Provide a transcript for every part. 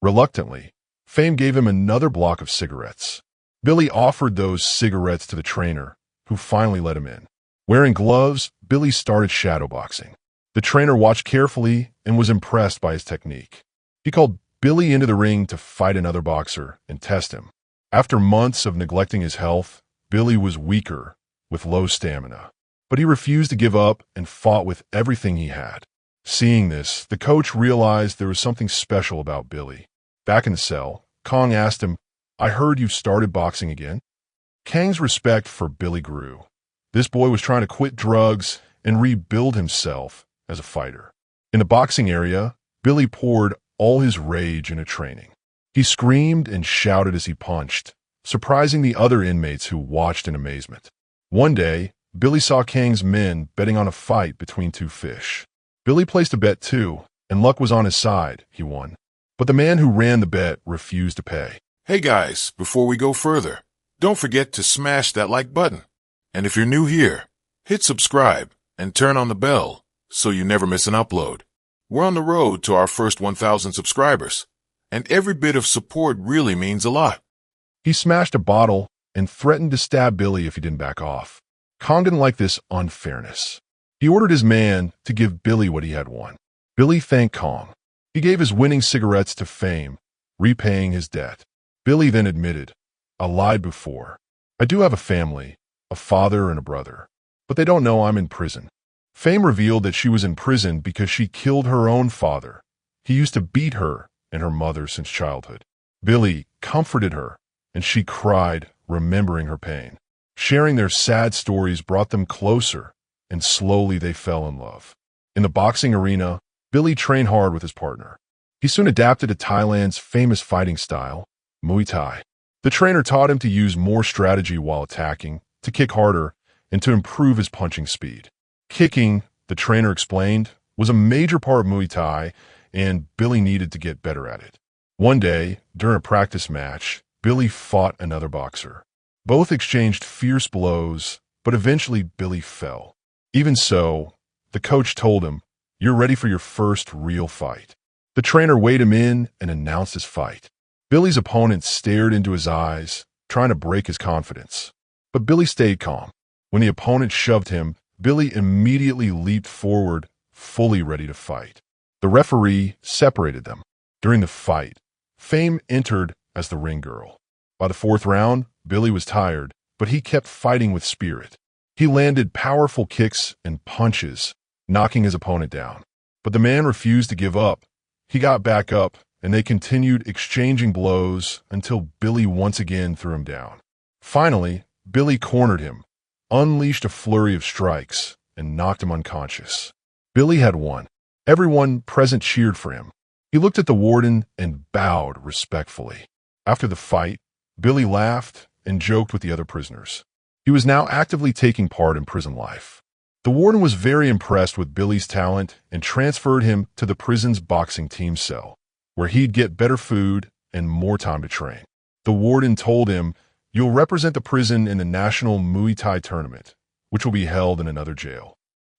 Reluctantly, Fame gave him another block of cigarettes. Billy offered those cigarettes to the trainer, who finally let him in. Wearing gloves, Billy started shadowboxing. The trainer watched carefully and was impressed by his technique. He called Billy into the ring to fight another boxer and test him. After months of neglecting his health, Billy was weaker, with low stamina. But he refused to give up and fought with everything he had. Seeing this, the coach realized there was something special about Billy. Back in the cell, Kong asked him, "I heard you've started boxing again?" Kang's respect for Billy grew. This boy was trying to quit drugs and rebuild himself as a fighter. In the boxing area, Billy poured all his rage into training. He screamed and shouted as he punched, surprising the other inmates who watched in amazement. One day, Billy saw Kang's men betting on a fight between two fish. Billy placed a bet too, and luck was on his side. He won. But the man who ran the bet refused to pay. Hey guys, before we go further, don't forget to smash that like button. And if you're new here, hit subscribe and turn on the bell so you never miss an upload. We're on the road to our first 1,000 subscribers, and every bit of support really means a lot. He smashed a bottle and threatened to stab Billy if he didn't back off. Kong didn't like this unfairness. He ordered his man to give Billy what he had won. Billy thanked Kong. He gave his winning cigarettes to Fame, repaying his debt. Billy then admitted, "I lied before. I do have a family, a father and a brother, but they don't know I'm in prison." Fame revealed that she was in prison because she killed her own father. He used to beat her and her mother since childhood. Billy comforted her, and she cried, remembering her pain. Sharing their sad stories brought them closer, and slowly they fell in love. In the boxing arena, Billy trained hard with his partner. He soon adapted to Thailand's famous fighting style, Muay Thai. The trainer taught him to use more strategy while attacking, to kick harder, and to improve his punching speed. Kicking, the trainer explained, was a major part of Muay Thai, and Billy needed to get better at it. One day, during a practice match, Billy fought another boxer. Both exchanged fierce blows, but eventually Billy fell. Even so, the coach told him, "You're ready for your first real fight." The trainer weighed him in and announced his fight. Billy's opponent stared into his eyes, trying to break his confidence. But Billy stayed calm. When the opponent shoved him, Billy immediately leaped forward, fully ready to fight. The referee separated them. During the fight, Fame entered as the ring girl. By the fourth round, Billy was tired, but he kept fighting with spirit. He landed powerful kicks and punches, knocking his opponent down. But the man refused to give up. He got back up, and they continued exchanging blows until Billy once again threw him down. Finally, Billy cornered him, unleashed a flurry of strikes, and knocked him unconscious. Billy had won. Everyone present cheered for him. He looked at the warden and bowed respectfully. After the fight, Billy laughed and joked with the other prisoners. He was now actively taking part in prison life. The warden was very impressed with Billy's talent and transferred him to the prison's boxing team cell, where he'd get better food and more time to train. The warden told him, "You'll represent the prison in the National Muay Thai Tournament, which will be held in another jail."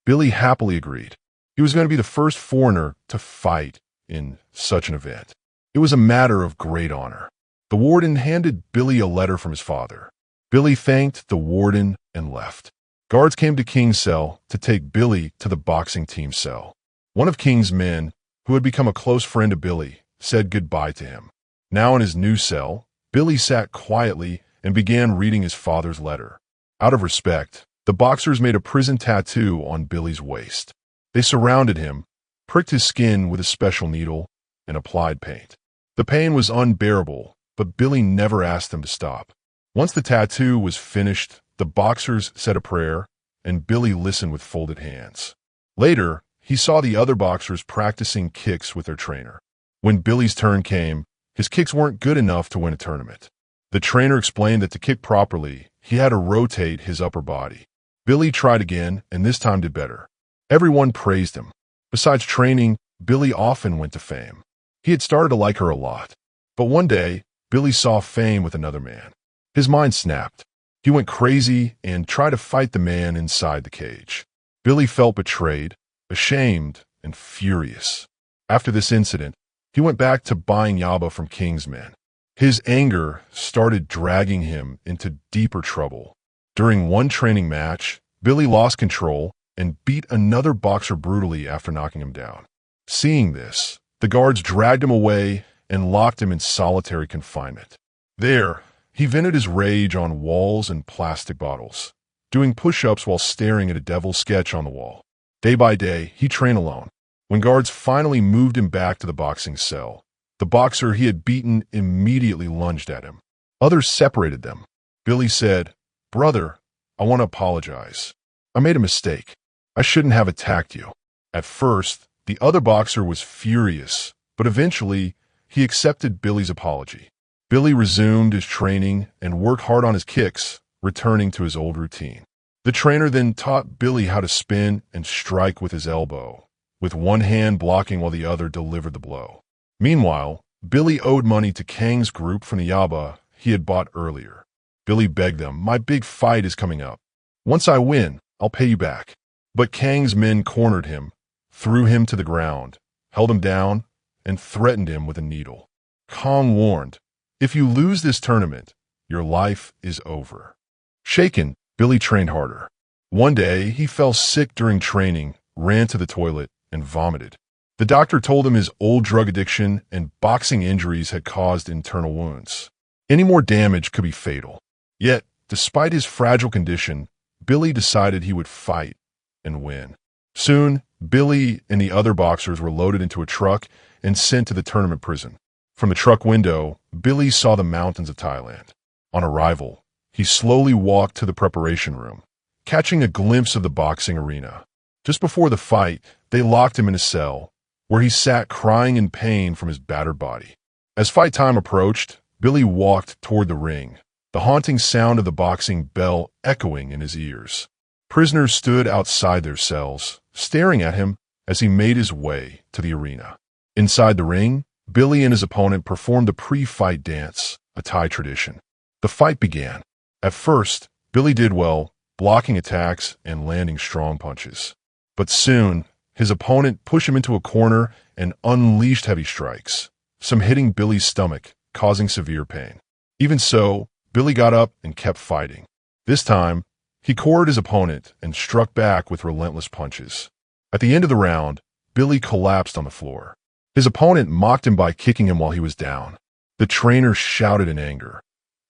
Billy happily agreed. He was going to be the first foreigner to fight in such an event. It was a matter of great honor. The warden handed Billy a letter from his father. Billy thanked the warden and left. Guards came to King's cell to take Billy to the boxing team cell. One of King's men, who had become a close friend of Billy, said goodbye to him. Now in his new cell, Billy sat quietly and began reading his father's letter. Out of respect, the boxers made a prison tattoo on Billy's waist. They surrounded him, pricked his skin with a special needle, and applied paint. The pain was unbearable, but Billy never asked them to stop. Once the tattoo was finished, the boxers said a prayer, and Billy listened with folded hands. Later, he saw the other boxers practicing kicks with their trainer. When Billy's turn came, his kicks weren't good enough to win a tournament. The trainer explained that to kick properly, he had to rotate his upper body. Billy tried again, and this time did better. Everyone praised him. Besides training, Billy often went to Fame. He had started to like her a lot. But one day, Billy saw Fame with another man. His mind snapped. He went crazy and tried to fight the man inside the cage. Billy felt betrayed, ashamed, and furious. After this incident, he went back to buying yaba from King's men. His anger started dragging him into deeper trouble. During one training match, Billy lost control and beat another boxer brutally after knocking him down. Seeing this, the guards dragged him away and locked him in solitary confinement. There, he vented his rage on walls and plastic bottles, doing push-ups while staring at a devil sketch on the wall. Day by day, he trained alone. When guards finally moved him back to the boxing cell, the boxer he had beaten immediately lunged at him. Others separated them. Billy said, "Brother, I want to apologize. I made a mistake. I shouldn't have attacked you." At first, the other boxer was furious, but eventually, he accepted Billy's apology. Billy resumed his training and worked hard on his kicks, returning to his old routine. The trainer then taught Billy how to spin and strike with his elbow, with one hand blocking while the other delivered the blow. Meanwhile, Billy owed money to Kang's group from the yaba he had bought earlier. Billy begged them, "My big fight is coming up. Once I win, I'll pay you back." But Kang's men cornered him, threw him to the ground, held him down, and threatened him with a needle. Kang warned, "If you lose this tournament, your life is over." Shaken, Billy trained harder. One day, he fell sick during training, ran to the toilet, and vomited. The doctor told him his old drug addiction and boxing injuries had caused internal wounds. Any more damage could be fatal. Yet, despite his fragile condition, Billy decided he would fight and win. Soon, Billy and the other boxers were loaded into a truck and sent to the tournament prison. From the truck window, Billy saw the mountains of Thailand. On arrival, he slowly walked to the preparation room, catching a glimpse of the boxing arena. Just before the fight, they locked him in a cell, where he sat crying in pain from his battered body. As fight time approached, Billy walked toward the ring, the haunting sound of the boxing bell echoing in his ears. Prisoners stood outside their cells, staring at him as he made his way to the arena. Inside the ring, Billy and his opponent performed the pre-fight dance, a Thai tradition. The fight began. At first, Billy did well, blocking attacks and landing strong punches. But soon, his opponent pushed him into a corner and unleashed heavy strikes, some hitting Billy's stomach, causing severe pain. Even so, Billy got up and kept fighting. This time, he cornered his opponent and struck back with relentless punches. At the end of the round, Billy collapsed on the floor. His opponent mocked him by kicking him while he was down. The trainer shouted in anger,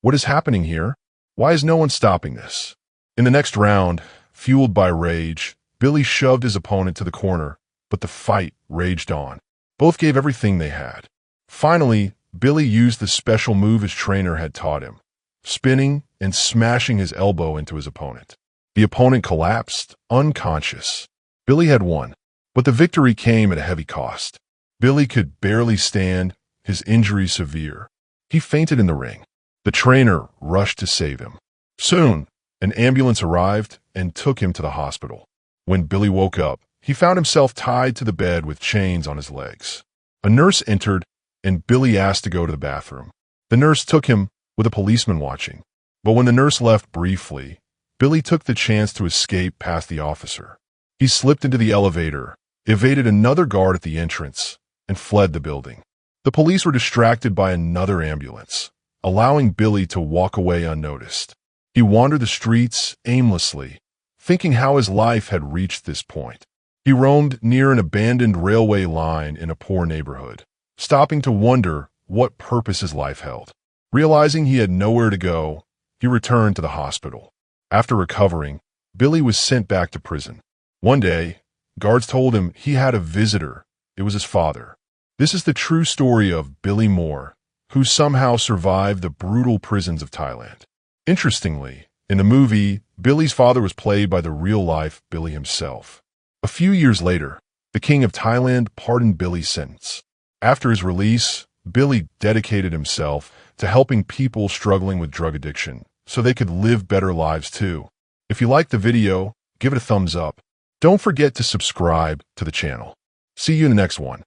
"What is happening here? Why is no one stopping this?" In the next round, fueled by rage, Billy shoved his opponent to the corner, but the fight raged on. Both gave everything they had. Finally, Billy used the special move his trainer had taught him, spinning and smashing his elbow into his opponent. The opponent collapsed, unconscious. Billy had won, but the victory came at a heavy cost. Billy could barely stand, his injuries severe. He fainted in the ring. The trainer rushed to save him. Soon, an ambulance arrived and took him to the hospital. When Billy woke up, he found himself tied to the bed with chains on his legs. A nurse entered, and Billy asked to go to the bathroom. The nurse took him, with a policeman watching. But when the nurse left briefly, Billy took the chance to escape past the officer. He slipped into the elevator, evaded another guard at the entrance, and fled the building. The police were distracted by another ambulance, allowing Billy to walk away unnoticed. He wandered the streets aimlessly, thinking how his life had reached this point. He roamed near an abandoned railway line in a poor neighborhood, stopping to wonder what purpose his life held. Realizing he had nowhere to go, he returned to the hospital. After recovering, Billy was sent back to prison. One day, guards told him he had a visitor. It was his father. This is the true story of Billy Moore, who somehow survived the brutal prisons of Thailand. Interestingly, in the movie, Billy's father was played by the real-life Billy himself. A few years later, the King of Thailand pardoned Billy's sentence. After his release, Billy dedicated himself to helping people struggling with drug addiction so they could live better lives too. If you liked the video, give it a thumbs up. Don't forget to subscribe to the channel. See you in the next one.